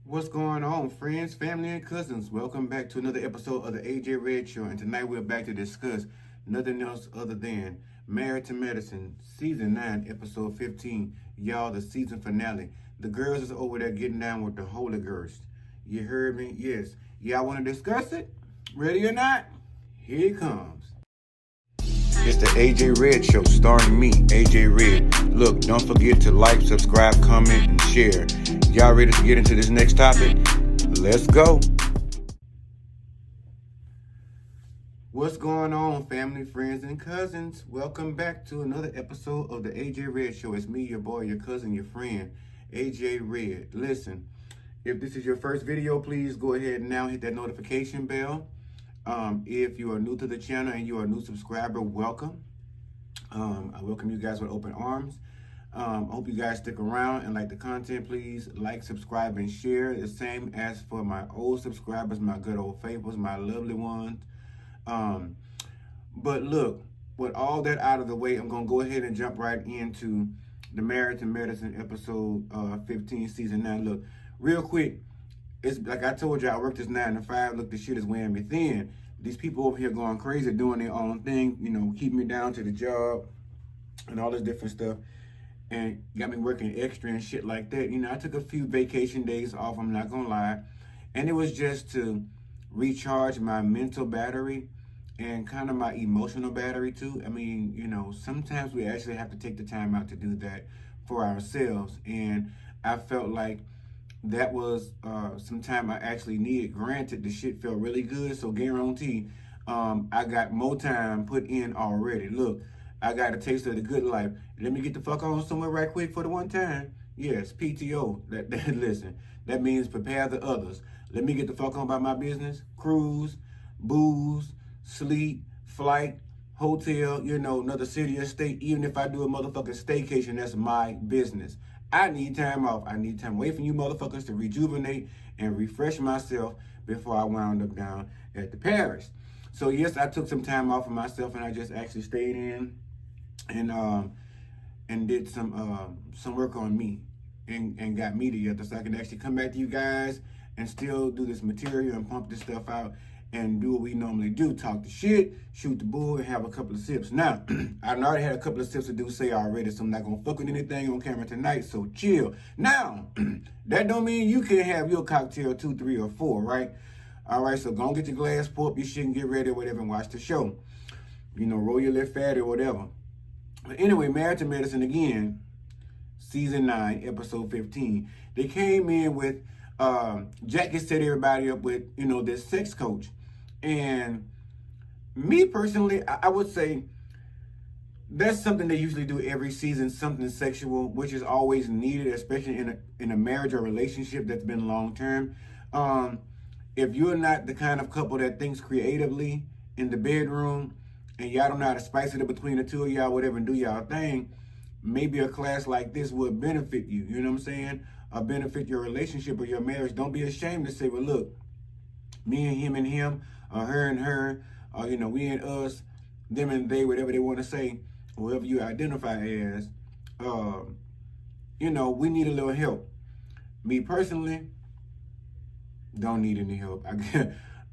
What's going on, friends, family, and cousins? Welcome back to another episode of the AJ Red Show. And tonight we're back to discuss nothing else other than Married to Medicine, Season 9, Episode 15. Y'all, the season finale. The girls is over there getting down with the Holy Ghost. You heard me? Yes. Y'all want to discuss it? Ready or not? Here it comes. It's the AJ Red Show, starring me, AJ Red. Look, don't forget to like, subscribe, comment, and share. Y'all ready to get into this next topic? Let's go. What's going on, family, friends, and cousins? Welcome back to another episode of the AJ Red Show. It's me, your boy, your cousin, your friend, AJ Red. Listen, if this is your first video, please go ahead and now hit that notification bell. If you are new to the channel and you are a new subscriber, welcome. I welcome you guys with open arms. I hope you guys stick around and like the content. Please like, subscribe, and share. The same as for my old subscribers, my good old faithfuls, my lovely ones. But look, with all that out of the way, I'm going to go ahead and jump right into the Married to Medicine episode 15, season 9. Look, real quick. It's like I told you, I work this 9 to 5. Look, the shit is wearing me thin. These people over here going crazy, doing their own thing, you know, keeping me down to the job and all this different stuff. And got me working extra and shit like that. You know, I took a few vacation days off, I'm not gonna lie. And it was just to recharge my mental battery and kind of my emotional battery too. I mean, you know, sometimes we actually have to take the time out to do that for ourselves. And I felt like that was some time I actually needed. Granted, the shit felt really good, so guarantee I got more time put in already. Look, I got a taste of the good life. Let me get the fuck on somewhere right quick for the one time. Yes, PTO. Listen, that means prepare the others. Let me get the fuck on about my business. Cruise, booze, sleep, flight, hotel, you know, another city or state. Even if I do a motherfucking staycation, that's my business. I need time off. I need time away from you motherfuckers to rejuvenate and refresh myself before I wound up down at the parish. So yes, I took some time off of myself and I just actually stayed in and did some work on me and got me together so I can actually come back to you guys and still do this material and pump this stuff out and do what we normally do. Talk the shit, shoot the bull, and have a couple of sips. Now, I already had a couple of sips to do say already, so I'm not going to fuck with anything on camera tonight, so chill. Now, that don't mean you can't have your cocktail 2, 3, or 4, right? All right, so go and get your glass, pour up your shit, and get ready or whatever, and watch the show. You know, roll your lip fat or whatever. But anyway, Married to Medicine again, Season 9, Episode 15. They came in with, Jackie set everybody up with, you know, this sex coach. And me personally, I would say that's something they usually do every season, something sexual, which is always needed, especially in a marriage or relationship that's been long term. If you're not the kind of couple that thinks creatively in the bedroom and y'all don't know how to spice it up between the two of y'all, whatever, and do y'all thing, maybe a class like this would benefit you. You know what I'm saying? Or benefit your relationship or your marriage. Don't be ashamed to say, well, look, me and him, or her and her, or, you know, we and us, them and they, whatever they want to say, whoever you identify as, you know, we need a little help. Me personally, don't need any help.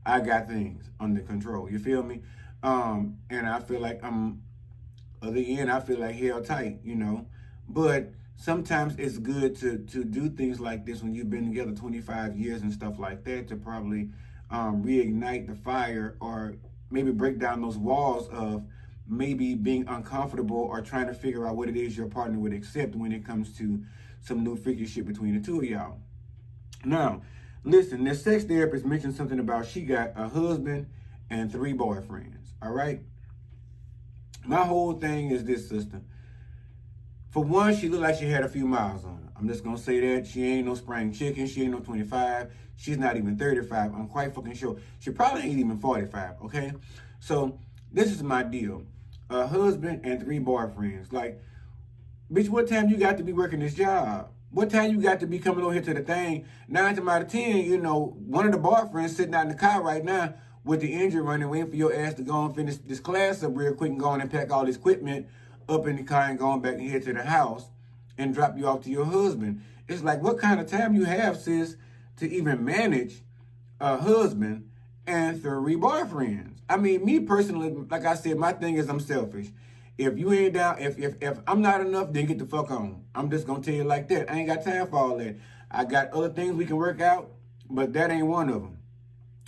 I got things under control. You feel me? And I feel like I feel like hell tight, you know. But sometimes it's good to do things like this when you've been together 25 years and stuff like that, to probably reignite the fire or maybe break down those walls of maybe being uncomfortable or trying to figure out what it is your partner would accept when it comes to some new figure shit between the two of y'all. Now, listen, the sex therapist mentioned something about she got a husband and 3 boyfriends, all right? My whole thing is this, sister. For one, she looked like she had a few miles on her. I'm just going to say that. She ain't no spring chicken. She ain't no 25. She's not even 35. I'm quite fucking sure. She probably ain't even 45, okay? So, this is my deal. A husband and 3 boyfriends. Like, bitch, what time you got to be working this job? What time you got to be coming over here to the thing? 9 times out of 10, you know, one of the boyfriends sitting out in the car right now with the engine running, waiting for your ass to go and finish this class up real quick and go on and pack all this equipment up in the car and going back and head to the house and drop you off to your husband. It's like, what kind of time you have, sis, to even manage a husband and 3 boyfriends. I mean, me personally, like I said, my thing is I'm selfish. If you ain't down, if I'm not enough, then get the fuck on. I'm just gonna tell you like that. I ain't got time for all that. I got other things we can work out, but that ain't one of them.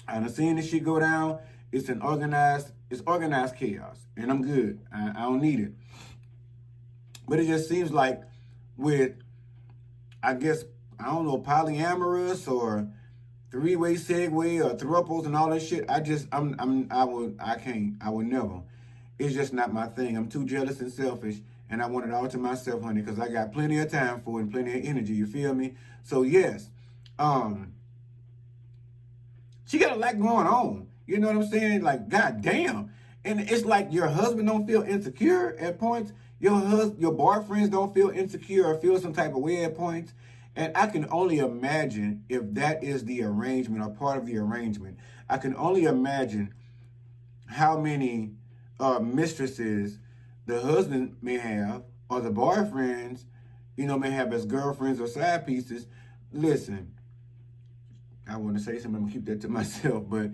I done seen this shit go down. It's organized chaos, and I'm good. I don't need it. But it just seems like with, I guess, I don't know, polyamorous or 3-way segue or thruples and all that shit. I would never. It's just not my thing. I'm too jealous and selfish, and I want it all to myself, honey, because I got plenty of time for it and plenty of energy. You feel me? So yes, she got a lot going on. You know what I'm saying? Like, goddamn. And it's like your husband don't feel insecure at points. Your boyfriends don't feel insecure or feel some type of way at points. And I can only imagine if that is the arrangement or part of the arrangement. I can only imagine how many mistresses the husband may have, or the boyfriends, may have as girlfriends or side pieces. Listen, I want to say something, I'm going to keep that to myself, but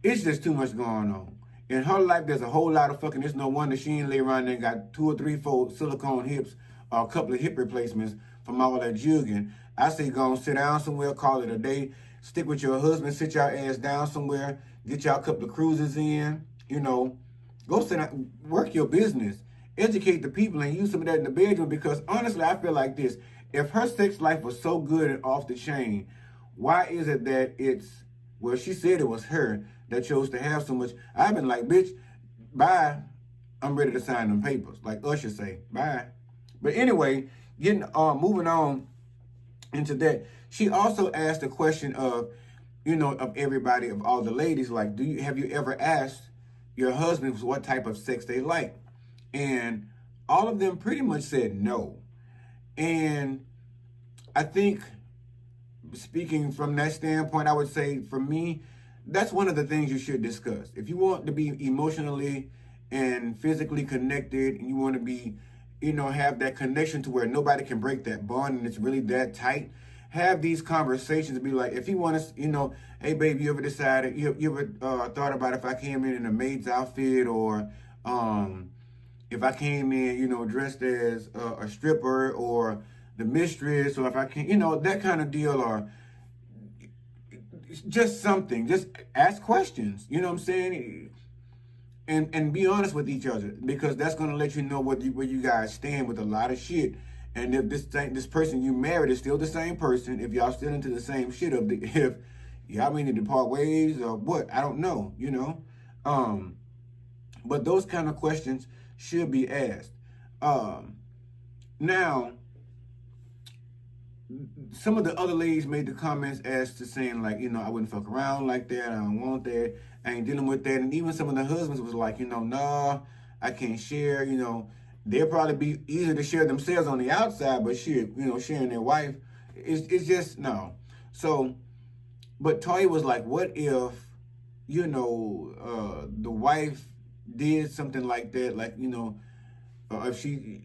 it's just too much going on. In her life, there's a whole lot of fucking, it's no wonder she ain't lay around there and got 2 or 3 silicone hips or a couple of hip replacements from all that jugging. I say go and sit down somewhere, call it a day, stick with your husband, sit your ass down somewhere, get y'all a couple of cruises in, go sit down, work your business, educate the people, and use some of that in the bedroom, because honestly, I feel like this. If her sex life was so good and off the chain, why is it that well, she said it was her that chose to have so much. I've been like, bitch, bye. I'm ready to sign them papers. Like Usher say, bye. But anyway, moving on into that, she also asked the question of, of everybody, of all the ladies, like, have you ever asked your husbands what type of sex they like? And all of them pretty much said no. And I think, speaking from that standpoint, I would say for me, that's one of the things you should discuss. If you want to be emotionally and physically connected, and you want to be, have that connection to where nobody can break that bond and it's really that tight, have these conversations. Be like, if you want to, hey babe, you ever decided, you ever thought about if I came in a maid's outfit, or if I came in, dressed as a stripper or the mistress, or if I can, that kind of deal, or just something. Just ask questions. You know what I'm saying? And be honest with each other, because that's gonna let you know where you guys stand with a lot of shit. And if this person you married is still the same person, if y'all still into the same shit, if y'all may need to part ways or what, I don't know. But those kind of questions should be asked. Now, some of the other ladies made the comments as to saying, like, I wouldn't fuck around like that. I don't want that. I ain't dealing with that. And even some of the husbands was like, nah, I can't share. They'll probably be easier to share themselves on the outside, but shit, sharing their wife, it's just no. So, but Toya was like, what if, the wife did something like that, like, if she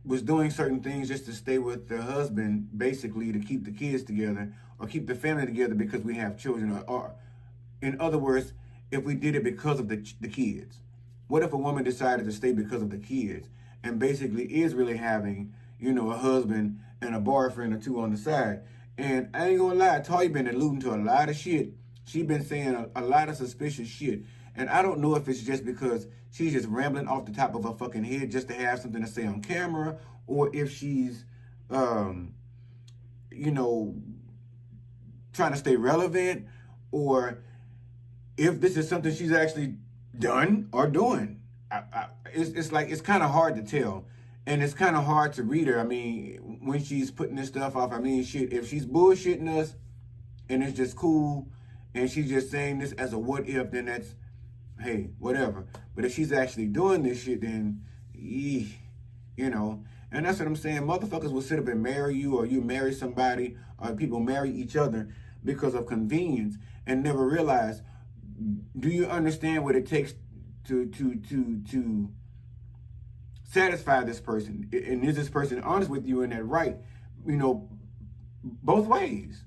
was doing certain things just to stay with the husband, basically to keep the kids together or keep the family together because we have children, or in other words, if we did it because of the kids. What if a woman decided to stay because of the kids and basically is really having, a husband and a boyfriend or 2 on the side? And I ain't gonna lie, Toya been alluding to a lot of shit. She been saying a lot of suspicious shit. And I don't know if it's just because she's just rambling off the top of her fucking head just to have something to say on camera, or if she's, trying to stay relevant, or if this is something she's actually done or doing. It's like, it's kind of hard to tell. And it's kind of hard to read her. I mean, when she's putting this stuff off, I mean, shit, if she's bullshitting us and it's just cool, and she's just saying this as a what if, then that's, hey, whatever. But if she's actually doing this shit, then, and that's what I'm saying. Motherfuckers will sit up and marry you, or you marry somebody, or people marry each other because of convenience and never realize, do you understand what it takes to satisfy this person? And is this person honest with you in that right? Both ways.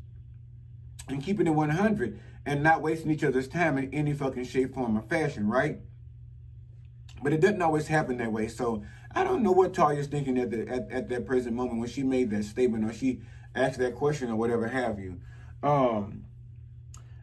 and keeping it 100 and not wasting each other's time in any fucking shape, form, or fashion, right? But it doesn't always happen that way. So I don't know what Talia's thinking at that present moment when she made that statement or she asked that question or whatever have you.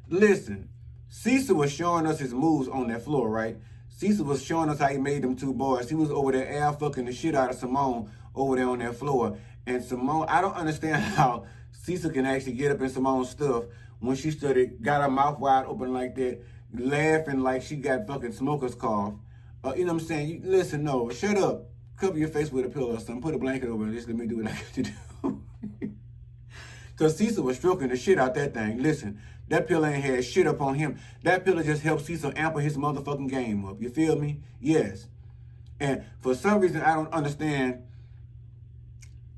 Listen, Cecil was showing us his moves on that floor, right? Cecil was showing us how he made them two boys. He was over there air fucking the shit out of Simone over there on that floor. And Simone, I don't understand how Cecil can actually get up in Simone's stuff when she got her mouth wide open like that, laughing like she got fucking smoker's cough. You know what I'm saying? Listen, no, shut up. Cover your face with a pillow or something. Put a blanket over and just let me do what I got to do. Because Cecil was stroking the shit out that thing. Listen, that pillow ain't had shit up on him. That pillow just helped Cecil ample his motherfucking game up. You feel me? Yes. And for some reason, I don't understand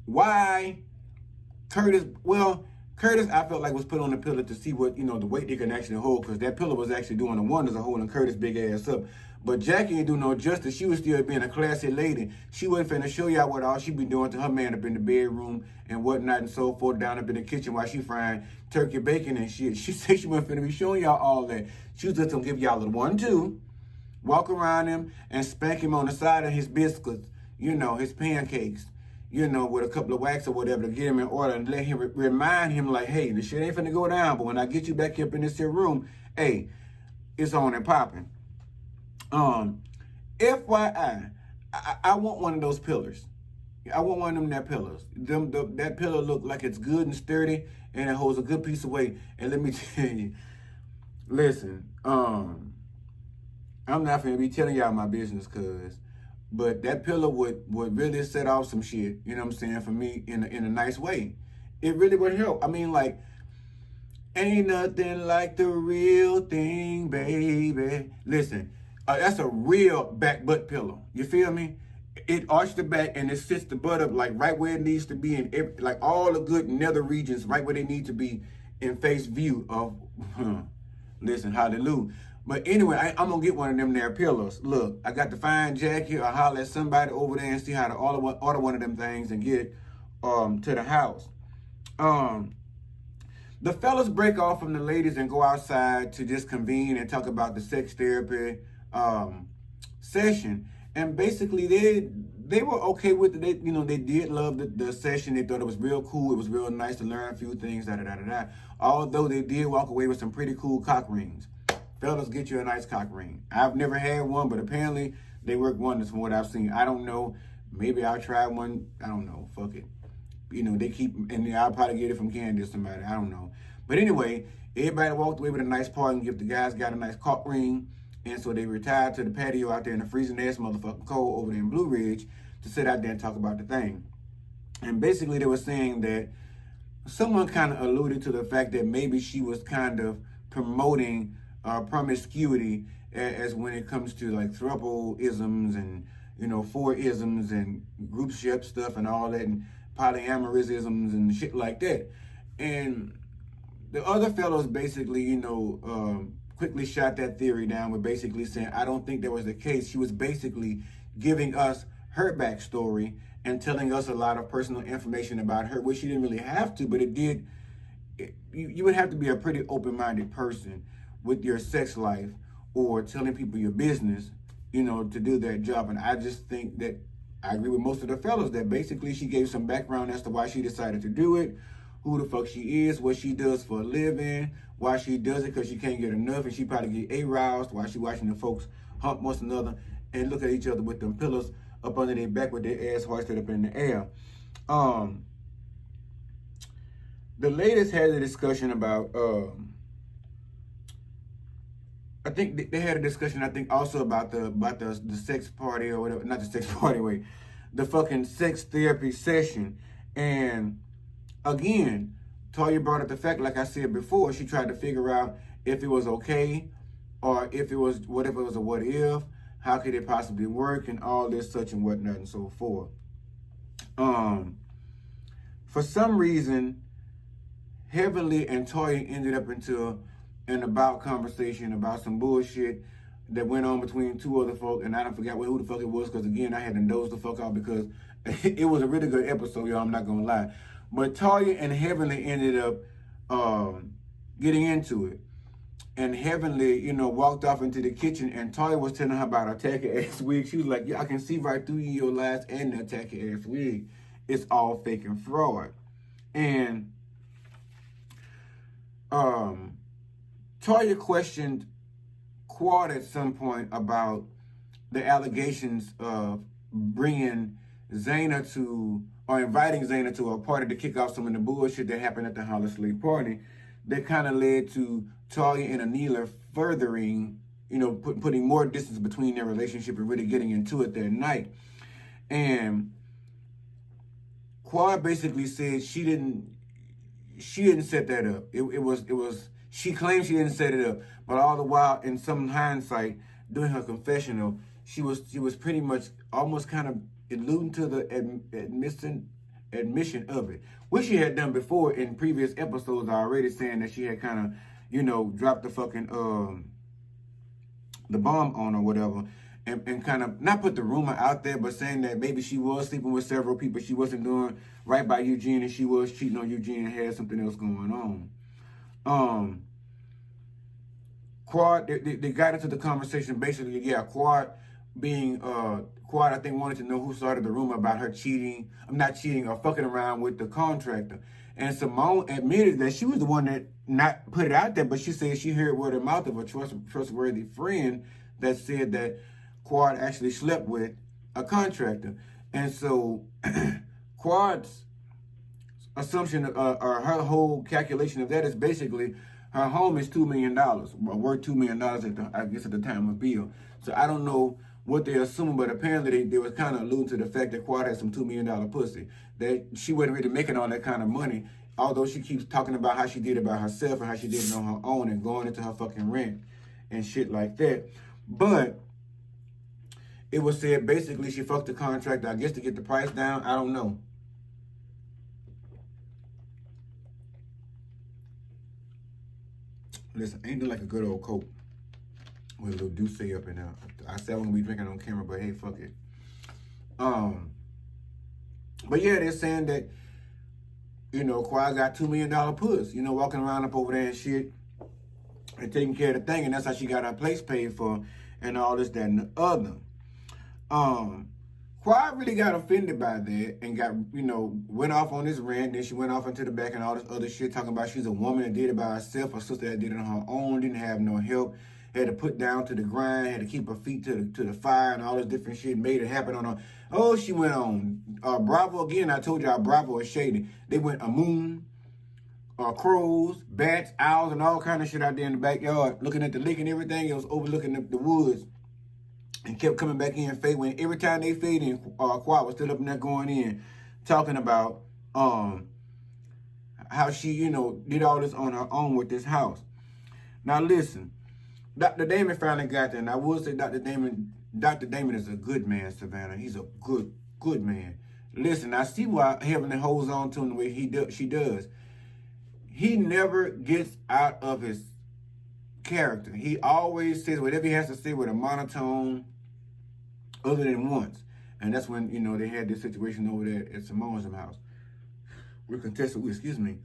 why Curtis, I felt like was put on the pillow to see what, the weight they can actually hold, because that pillow was actually doing the wonders of holding Curtis' big ass up. But Jackie ain't do no justice. She was still being a classy lady. She wasn't finna show y'all what all she be doing to her man up in the bedroom and whatnot and so forth, down up in the kitchen while she frying turkey bacon and shit. She said she wasn't finna be showing y'all all that. She was just gonna give y'all a 1-2, walk around him and spank him on the side of his biscuits, his pancakes, with a couple of wax or whatever to get him in order and let him remind him like, hey, the shit ain't finna go down, but when I get you back up in this here room, hey, it's on and popping. FYI, I want one of those pillars. I want one of them that pillars. That pillow look like it's good and sturdy and it holds a good piece of weight. And let me tell you, listen, I'm not gonna be telling y'all my business, but that pillow would really set off some shit, you know what I'm saying, for me in a nice way. It really would help. I mean, like, ain't nothing like the real thing, baby. Listen, that's a real back butt pillow. You feel me? It arches the back and it sits the butt up like right where it needs to be in like all the good nether regions, right where they need to be in face view of, listen, hallelujah. But anyway, I'm gonna get one of them there pillows. Look, I got to find Jackie or holler at somebody over there and see how to order one of them things and get it to the house. The fellas break off from the ladies and go outside to just convene and talk about the sex therapy session. And basically they were okay with it. They did love the session. They thought it was real cool. It was real nice to learn a few things, Although they did walk away with some pretty cool cock rings. Fellas, get you a nice cock ring. I've never had one, but apparently they work wonders from what I've seen. I don't know. Maybe I'll try one. I don't know. Fuck it. They keep, and I'll probably get it from Candy or somebody. I don't know. But anyway, everybody walked away with a nice party and gift. The guys got a nice cock ring. And so they retired to the patio out there in the freezing ass motherfucking cold over there in Blue Ridge to sit out there and talk about the thing. And basically they were saying that someone kind of alluded to the fact that maybe she was kind of promoting promiscuity as when it comes to like throuple-isms and, four-isms and groupship stuff and all that and polyamorisms and shit like that. And the other fellows basically, quickly shot that theory down with basically saying, I don't think that was the case. She was basically giving us her backstory and telling us a lot of personal information about her, which she didn't really have to, but you would have to be a pretty open-minded person with your sex life or telling people your business, to do that job. And I just think that I agree with most of the fellows that basically she gave some background as to why she decided to do it, who the fuck she is, what she does for a living, why she does it because she can't get enough and she probably get aroused while she watching the folks hump one another and look at each other with them pillows up under their back with their ass hoisted up in the air. The ladies had a discussion about, I think they had a discussion, I think also about the sex party or whatever, not the sex party, wait, the fucking sex therapy session. And again, Toya brought up the fact, like I said before, she tried to figure out if it was okay or if it was, what if it was a what if, how could it possibly work and all this such and whatnot and so forth. For some reason, Heavenly and Toya ended up into an about conversation about some bullshit that went on between two other folk, and I don't forget who the fuck it was, because again, I had to nose the fuck out because it was a really good episode, y'all, I'm not gonna lie. But Toya and Heavenly ended up getting into it. And Heavenly, you know, walked off into the kitchen, and Toya was telling her about her tacky ass wig. She was like, yeah, I can see right through your lies and that tacky ass wig. It's all fake and fraud. And Toya questioned Quad at some point about the allegations of bringing Zaina to, or inviting Zaina to a party to kick off some of the bullshit that happened at the Hollis party that kind of led to Talia and Anila furthering, you know, putting more distance between their relationship and really getting into it that night. And Quad basically said she didn't set that up. It was she claimed she didn't set it up, but all the while, in some hindsight, during her confessional, she was pretty much almost kind of alluding to the admission of it, which she had done before in previous episodes already, saying that she had kind of, you know, dropped the fucking the bomb on or whatever, and kind of not put the rumor out there, but saying that maybe she was sleeping with several people, she wasn't doing right by Eugene, and she was cheating on Eugene and had something else going on. Quad, they got into the conversation basically, yeah, Quad being, Quad I think wanted to know who started the rumor about her cheating, not cheating, or fucking around with the contractor. And Simone admitted that she was the one that not put it out there, but she said she heard word of mouth of a trustworthy friend that said that Quad actually slept with a contractor. And so Quad's assumption, or her whole calculation of that is basically her home is $2 million, worth $2 million at the time of bill. So I don't know what they assumed, but apparently they was kind of alluding to the fact that Quad had some $2 million pussy. That she wasn't really making all that kind of money, although she keeps talking about how she did it by herself and how she did it on her own and going into her fucking rent and shit like that. But it was said basically she fucked the contractor, I guess to get the price down. I don't know. Listen, ain't it like a good old Coke with a little Douce up in there. I said I wouldn't be drinking on camera, but hey, fuck it. But yeah, they're saying that, you know, Quad got $2 million puss, you know, walking around up over there and shit and taking care of the thing, and that's how she got her place paid for and all this, that, and the other. Quad really got offended by that and got, you know, went off on this rant. Then she went off into the back and all this other shit, talking about she's a woman that did it by herself, her sister that did it on her own, didn't have no help, had to put down to the grind, had to keep her feet to the fire and all this different shit, made it happen on her. Oh, she went on. Bravo again, I told y'all Bravo is shady. They went a moon, crows, bats, owls, and all kind of shit out there in the backyard, looking at the lake and everything. It was overlooking the woods. And kept coming back in, fade. Every time they fade in, Quad was still up in there going in, talking about how she, you know, did all this on her own with this house. Now listen, Dr. Damon finally got there, and I will say Dr. Damon is a good man, Savannah. He's a good man. Listen, I see why Heavenly holds on to him the way she does. He never gets out of his character. He always says whatever he has to say with a monotone, other than once. And that's when, you know, they had this situation over there at Simone's house. We're contested, excuse me.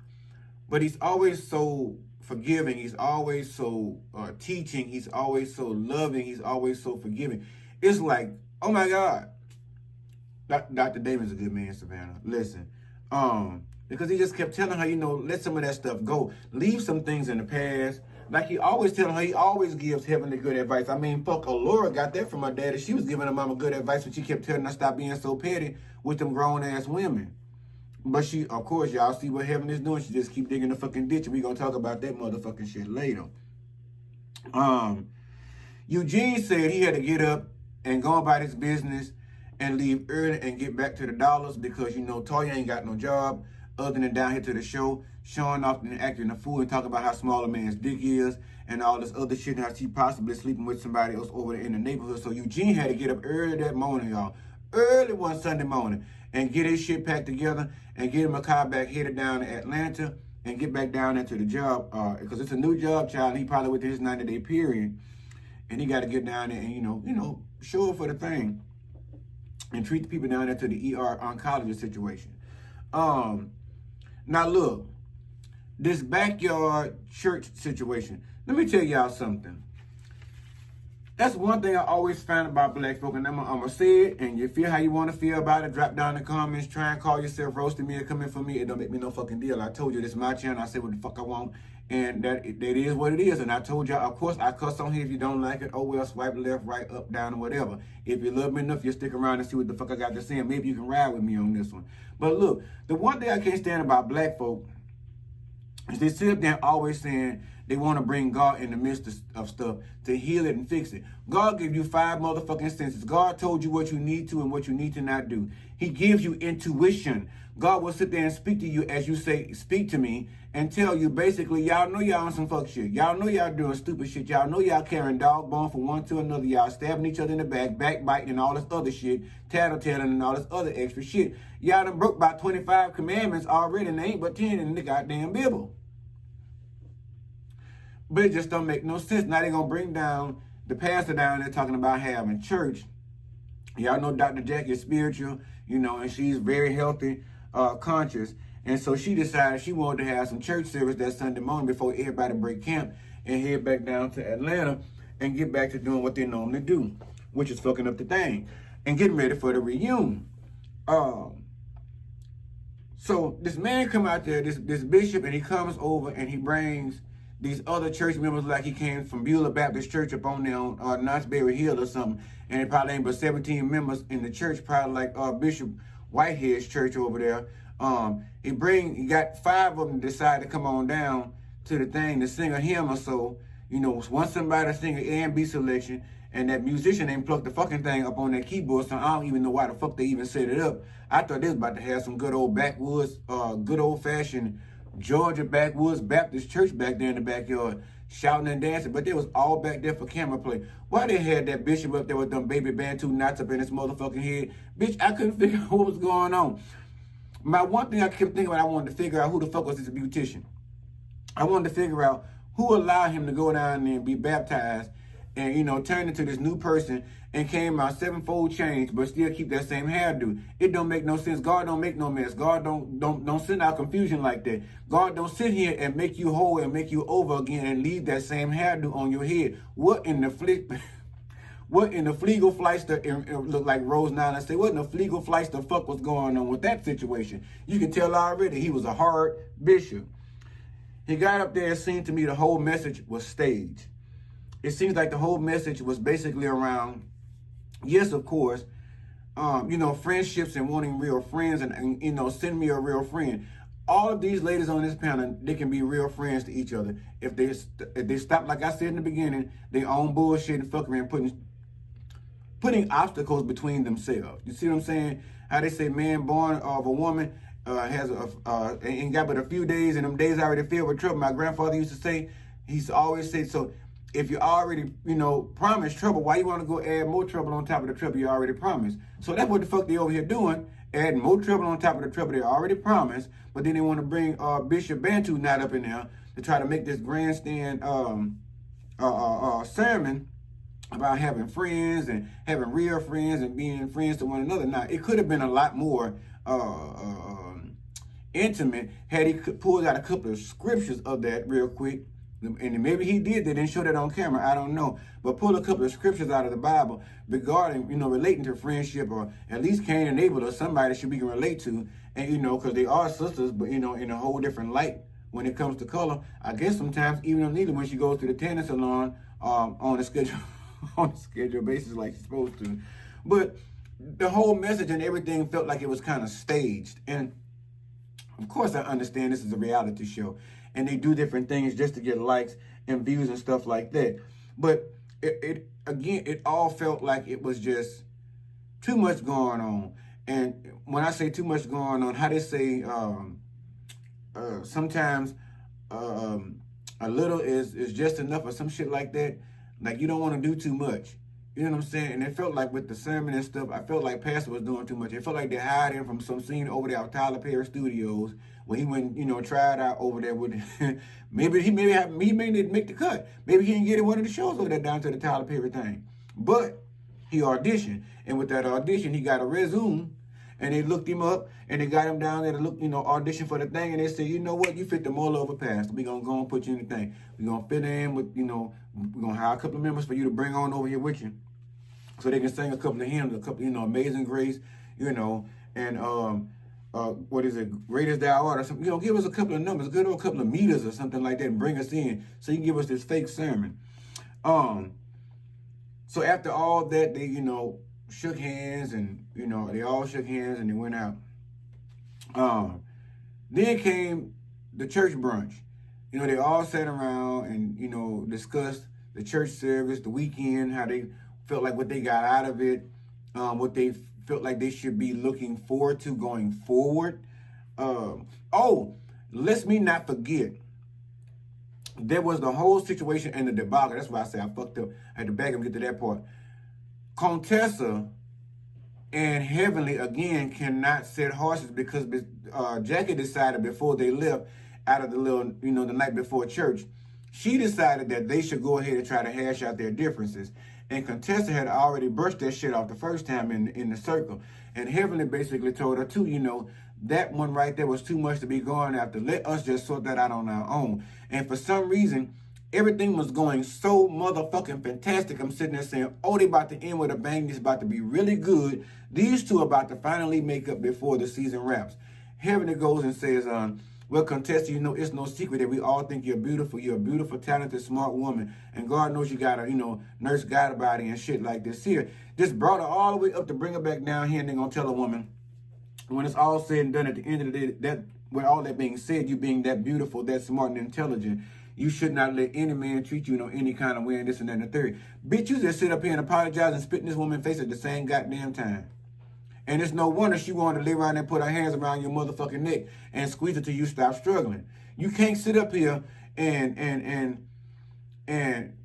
But he's always so forgiving. He's always so teaching. He's always so loving. He's always so forgiving. It's like, oh my God. Dr. Damon's a good man, Savannah. Listen. Because he just kept telling her, you know, let some of that stuff go. Leave some things in the past. Like he always telling her, he always gives Heavenly good advice. I mean, fuck, Laura got that from her daddy. She was giving her mama good advice when she kept telling her stop being so petty with them grown-ass women. But she, of course, y'all see what Heavenly's doing. She just keep digging the fucking ditch, and we gonna talk about that motherfucking shit later. Eugene said he had to get up and go about his business and leave early and get back to the dollars because, you know, Toya ain't got no job other than down here to the show, showing off and acting a fool and talking about how small a man's dick is and all this other shit, how she possibly sleeping with somebody else over there in the neighborhood. So Eugene had to get up early that morning, y'all. Early one Sunday morning and get his shit packed together and get him a car back headed down to Atlanta and get back down there to the job because it's a new job, child. And he probably went to his 90-day period and he got to get down there and, you know, show up for the thing and treat the people down there to the ER oncology situation. Now look, this backyard church situation. Let me tell y'all something. That's one thing I always found about black folk, and I'm gonna say it, and you feel how you want to feel about it, drop down in the comments, try and call yourself roasting me or coming for me. It don't make me no fucking deal. I told you this is my channel. I say what the fuck I want, and that is what it is. And I told y'all, of course, I cuss on here. If you don't like it, oh well, swipe left, right, up, down, or whatever. If you love me enough, you'll stick around and see what the fuck I got to say, and maybe you can ride with me on this one. But look, the one thing I can't stand about black folk is they sit up there always saying they want to bring God in the midst of stuff to heal it and fix it. God gave you 5 motherfucking senses. God told you what you need to and what you need to not do. He gives you intuition. God will sit there and speak to you as you say, speak to me, and tell you basically, y'all know y'all on some fuck shit. Y'all know y'all doing stupid shit. Y'all know y'all carrying dog bone from one to another. Y'all stabbing each other in the back, backbiting and all this other shit, tattletelling and all this other extra shit. Y'all done broke about 25 commandments already, and they ain't but 10 in the goddamn Bible. But it just don't make no sense. Now they're going to bring down the pastor down there talking about having church. Y'all know Dr. Jackie is spiritual, you know, and she's very healthy, conscious. And so she decided she wanted to have some church service that Sunday morning before everybody break camp and head back down to Atlanta and get back to doing what they normally do, which is fucking up the thing and getting ready for the reunion. So this man come out there, this bishop, and he comes over and he brings these other church members, like he came from Beulah Baptist Church up on there on Knott's Berry Hill or something, and it probably ain't but 17 members in the church, probably like Bishop Whitehead's church over there. He got 5 of them decide to come on down to the thing to sing a hymn or so. You know, once somebody sing an A and B selection, and that musician ain't plucked the fucking thing up on that keyboard, so I don't even know why the fuck they even set it up. I thought they was about to have some good old backwoods, good old fashioned Georgia backwoods Baptist church back there in the backyard, shouting and dancing, but they was all back there for camera play. Why they had that bishop up there with them baby Bantu Knots up in his motherfucking head? Bitch, I couldn't figure out what was going on. My one thing I kept thinking about, I wanted to figure out who the fuck was this beautician. I wanted to figure out who allowed him to go down there and be baptized and, you know, turn into this new person and came out 7-fold changed, but still keep that same hairdo. It don't make no sense. God don't make no mess. God don't send out confusion like that. God don't sit here and make you whole and make you over again and leave that same hairdo on your head. What in the Fleagle Fleister, look like Rose Nine, say, what in the Fleagle Fleister fuck was going on with that situation? You can tell already he was a hard bishop. He got up there, it seemed to me the whole message was staged. It seems like the whole message was basically around, yes, of course, you know, friendships and wanting real friends and, you know, send me a real friend. All of these ladies on this panel, they can be real friends to each other. If they stop, like I said in the beginning, they own bullshit and fuckery and putting obstacles between themselves. You see what I'm saying? How they say man born of a woman has ain't got but a few days, and them days already filled with trouble. My grandfather used to say, he's always said, so if you already, you know, promised trouble, why you want to go add more trouble on top of the trouble you already promised? So that's what the fuck they over here doing, adding more trouble on top of the trouble they already promised. But then they want to bring Bishop Bantu Knot up in there to try to make this grandstand sermon about having friends and having real friends and being friends to one another. Now, it could have been a lot more intimate had he pulled out a couple of scriptures of that real quick. And maybe he did. They didn't show that on camera. I don't know. But pull a couple of scriptures out of the Bible regarding, you know, relating to friendship, or at least Cain and Abel, or somebody should we can relate to. And, you know, because they are sisters, but, you know, in a whole different light when it comes to color. I guess sometimes even Anita, when she goes to the tanning salon on a schedule on a schedule basis like she's supposed to. But the whole message and everything felt like it was kind of staged. And of course I understand this is a reality show and they do different things just to get likes and views and stuff like that. But it all felt like it was just too much going on. And when I say too much going on, how they say sometimes a little is just enough or some shit like that. Like, you don't want to do too much. You know what I'm saying? And it felt like with the sermon and stuff, I felt like Pastor was doing too much. It felt like they hired him from some scene over there at Tyler Perry Studios where he went, you know, tried out over there with maybe he may need to make the cut. Maybe he didn't get in one of the shows over there down to the Tyler Perry thing. But he auditioned. And with that audition, he got a resume. And they looked him up, and they got him down there to look, audition for the thing. And they said, you know what? You fit the mold over pastor. We're going to go and put you in the thing. We're going to fit in with, we're going to hire a couple of members for you to bring on over here with you, so they can sing a couple of hymns, a couple, Amazing Grace, and what is it, Great as Thou Art, or something. Give us a couple of numbers, a good old couple of meters or something like that, and bring us in so you can give us this fake sermon. So after all that, they, shook hands, and, they all shook hands, and they went out. Then came the church brunch. They all sat around and, discussed the church service, the weekend, how they felt like what they got out of it, what they felt like they should be looking forward to going forward. Let's me not forget, there was the whole situation and the debacle. That's why I say I fucked up. I had to back and get to that part. Contessa and Heavenly, again, cannot set horses because Jackie decided before they left out of the little, the night before church, she decided that they should go ahead and try to hash out their differences. And Contessa had already brushed that shit off the first time in the circle. And Heavenly basically told her too, that one right there was too much to be going after. Let us just sort that out on our own. And for some reason, everything was going so motherfucking fantastic. I'm sitting there saying, they about to end with a bang. This about to be really good. These two are about to finally make up before the season wraps. Heavenly goes and says, well, Contessa, it's no secret that we all think you're beautiful. You're a beautiful, talented, smart woman. And God knows you got a, nurse God body and shit like this here. Just brought her all the way up to bring her back down here, and they're going to tell a woman, when it's all said and done at the end of the day, that with all that being said, you being that beautiful, that smart and intelligent, you should not let any man treat you any kind of way and this and that and the third. Bitch, you just sit up here and apologize and spit in this woman's face at the same goddamn time. And it's no wonder she wanted to lay around and put her hands around your motherfucking neck and squeeze it till you stop struggling. You can't sit up here and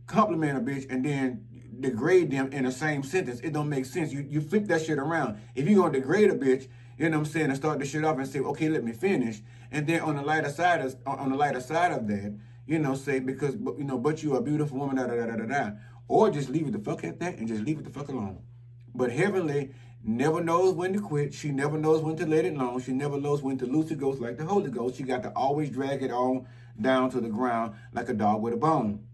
compliment a bitch and then degrade them in the same sentence. It don't make sense. You flip that shit around. If you're gonna degrade a bitch, and start the shit off and say, okay, let me finish. And then on the lighter side of that, say, because but you are a beautiful woman, da da da da da. Or just leave it the fuck at that and just leave it the fuck alone. But Heavenly never knows when to quit. She never knows when to let it alone. She never knows when to loose it goes like the Holy Ghost. She got to always drag it on down to the ground like a dog with a bone.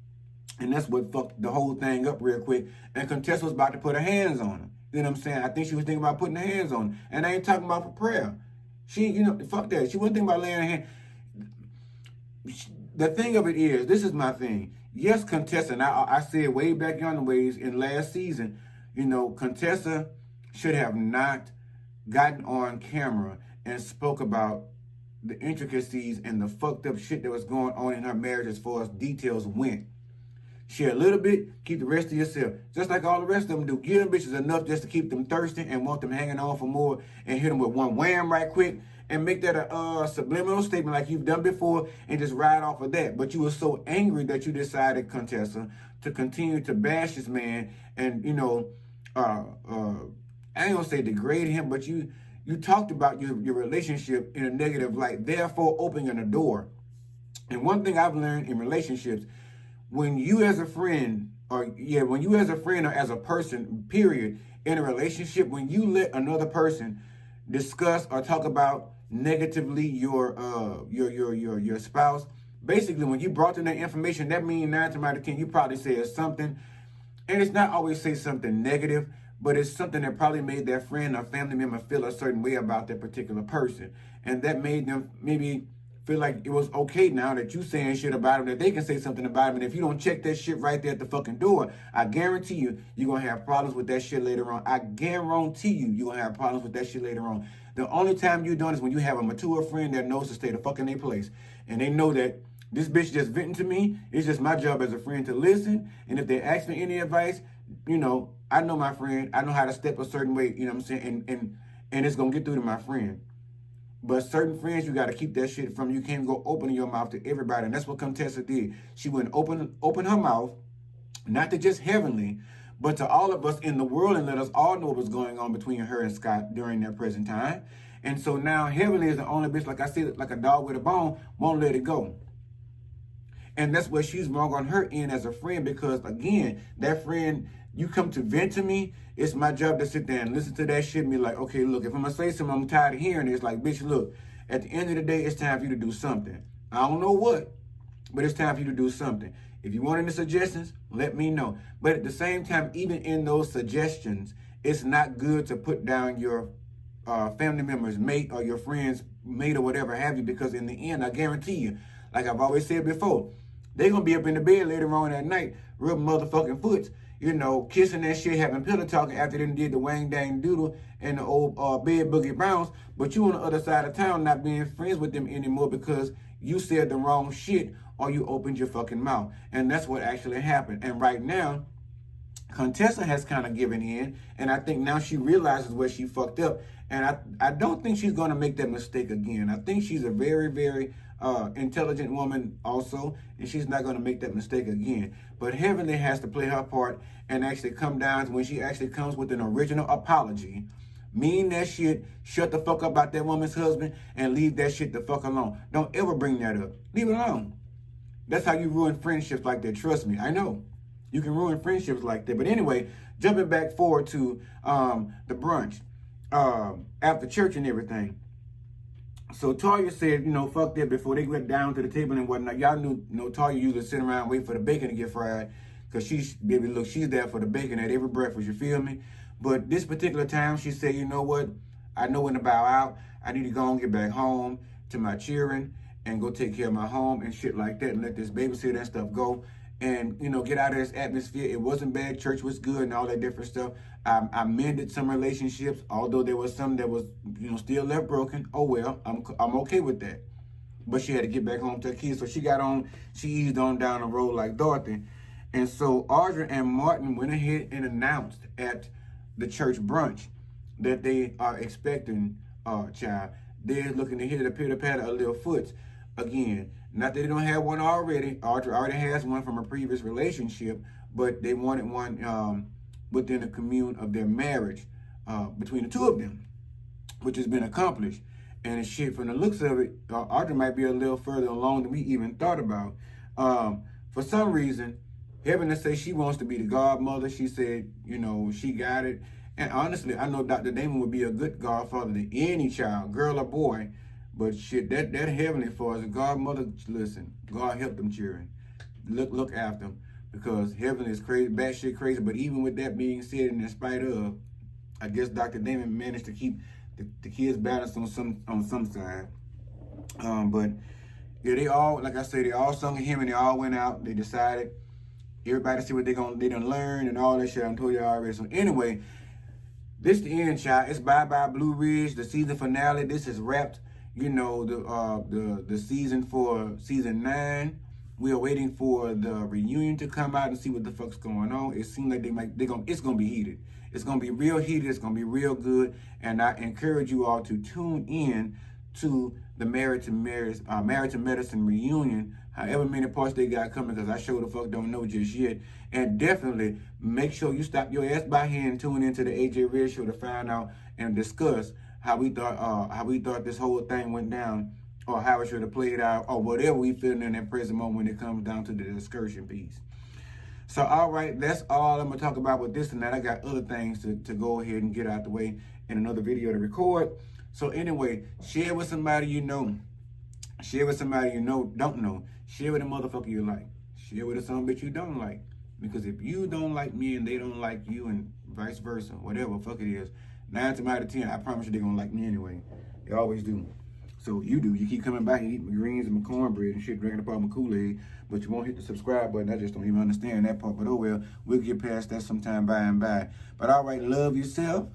And that's what fucked the whole thing up real quick. And Contessa was about to put her hands on her. You know what I'm saying? I think she was thinking about putting her hands on her. And I ain't talking about for prayer. She, fuck that. She wasn't thinking about laying her hand. The thing of it is, this is my thing. Yes, Contessa, and I said way back on the ways in last season, Contessa should have not gotten on camera and spoke about the intricacies and the fucked up shit that was going on in her marriage as far as details went. Share a little bit, keep the rest to yourself. Just like all the rest of them do. Give them bitches enough just to keep them thirsty and want them hanging on for more, and hit them with one wham right quick and make that a subliminal statement like you've done before and just ride off of that. But you were so angry that you decided, Contessa, to continue to bash this man and, I ain't gonna say degrade him, but you talked about your relationship in a negative light, therefore opening a door. And one thing I've learned in relationships, when you as a friend or as a person, period, in a relationship, when you let another person discuss or talk about negatively your spouse, basically when you brought them that information, that means 9 times out of 10 you probably said something, and it's not always say something negative, but it's something that probably made that friend or family member feel a certain way about that particular person, and that made them maybe feel like it was okay now that you saying shit about them, that they can say something about them. And if you don't check that shit right there at the fucking door, I guarantee you're going to have problems with that shit later on. I guarantee you're going to have problems with that shit later on. The only time you're done is when you have a mature friend that knows to stay the fuck in their place. And they know that this bitch just venting to me. It's just my job as a friend to listen. And if they ask me any advice, I know my friend. I know how to step a certain way, you know what I'm saying? And it's going to get through to my friend. But certain friends, you got to keep that shit from. You can't go opening your mouth to everybody. And that's what Contessa did. She went open her mouth, not to just Heavenly, but to all of us in the world, and let us all know what was going on between her and Scott during that present time. And so now Heavenly is the only bitch, like I said, like a dog with a bone, won't let it go. And that's where she's wrong on her end as a friend, because again, that friend You come to vent to me, it's my job to sit there and listen to that shit and be like, okay, look, if I'm gonna say something, I'm tired of hearing it. It's like, bitch, look, at the end of the day, it's time for you to do something. I don't know what, but it's time for you to do something. If you want any suggestions, let me know. But at the same time, even in those suggestions, it's not good to put down your family member's mate or your friend's mate or whatever have you, because in the end, I guarantee you, like I've always said before, they're going to be up in the bed later on that night, rubbing motherfucking foots, you know, kissing that shit, having pillow talking after they did the wang dang doodle and the old bed boogie bounce, but you on the other side of town not being friends with them anymore because you said the wrong shit or you opened your fucking mouth. And that's what actually happened. And right now, Contessa has kind of given in, and I think now she realizes where she fucked up. And I don't think she's going to make that mistake again. I think she's a very, very intelligent woman also, and she's not going to make that mistake again. But Heavenly has to play her part and actually come down to when she actually comes with an original apology. Mean that shit, shut the fuck up about that woman's husband, and leave that shit the fuck alone. Don't ever bring that up. Leave it alone. That's how you ruin friendships like that. Trust me, I know. You can ruin friendships like that. But anyway, jumping back forward to the brunch after church and everything. So Toya said, you know, fuck that, before they went down to the table and whatnot. Y'all knew, you know, Toya usually sit around and wait for the bacon to get fried, because she's, baby, look, she's there for the bacon at every breakfast, you feel me? But this particular time, she said, you know what? I know when to bow out. I need to go and get back home to my children and go take care of my home and shit like that and let this babysitter and stuff go. And, you know, get out of this atmosphere. It wasn't bad. Church was good and all that different stuff. I mended some relationships, although there was some that was, you know, still left broken. Oh, well, I'm okay with that. But she had to get back home to her kids. So she got on, she eased on down the road like Dorothy. And so Audra and Martin went ahead and announced at the church brunch that they are expecting a child. They're looking to hit the pitter-patter of little foots. Again, not that they don't have one already. Audra already has one from a previous relationship, but they wanted one within the commune of their marriage between the two of them, which has been accomplished. And shit, from the looks of it, Audra might be a little further along than we even thought about. For some reason, Heaven to say she wants to be the godmother. She said, you know, she got it. And honestly, I know Dr. Damon would be a good godfather to any child, girl or boy. But shit, that Heavenly for as a godmother, listen, God help them children. Look after them. Because Heaven is crazy, batshit crazy. But even with that being said, and in spite of, I guess Dr. Damon managed to keep the kids balanced on some side. But yeah, they all, like I said, they all sung a hymn and they all went out. They decided, everybody see what they done learn and all that shit. I told you already. So anyway, this the end, child. It's bye-bye Blue Ridge, the season finale. This is wrapped. You know, the season for season 9. We are waiting for the reunion to come out and see what the fuck's going on. It seems like it's gonna be heated. It's gonna be real heated. It's gonna be real good. And I encourage you all to tune in to the Married to Medicine reunion, however many parts they got coming, because I sure the fuck don't know just yet. And definitely make sure you stop your ass by here and tune into the AJ Red Show to find out and discuss how we thought this whole thing went down, or how it should have played out, or whatever we feel in that present moment when it comes down to the excursion piece. So, all right, that's all I'm going to talk about with this tonight. I got other things to go ahead and get out the way in another video to record. So anyway, share with somebody you know. Share with somebody you know, don't know. Share with a motherfucker you like. Share with some bitch you don't like. Because if you don't like me and they don't like you and vice versa, whatever fuck it is, 9 times out of 10, I promise you they're going to like me anyway. They always do. So you do. You keep coming back and eating my greens and my cornbread and shit, drinking up all my Kool-Aid, but you won't hit the subscribe button. I just don't even understand that part. But oh well, we'll get past that sometime by and by. But all right, love yourself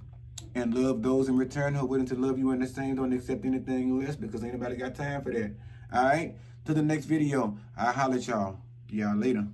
and love those in return who are willing to love you in the same. Don't accept anything less, because ain't nobody got time for that. All right? To the next video. I'll holler at y'all. Y'all later.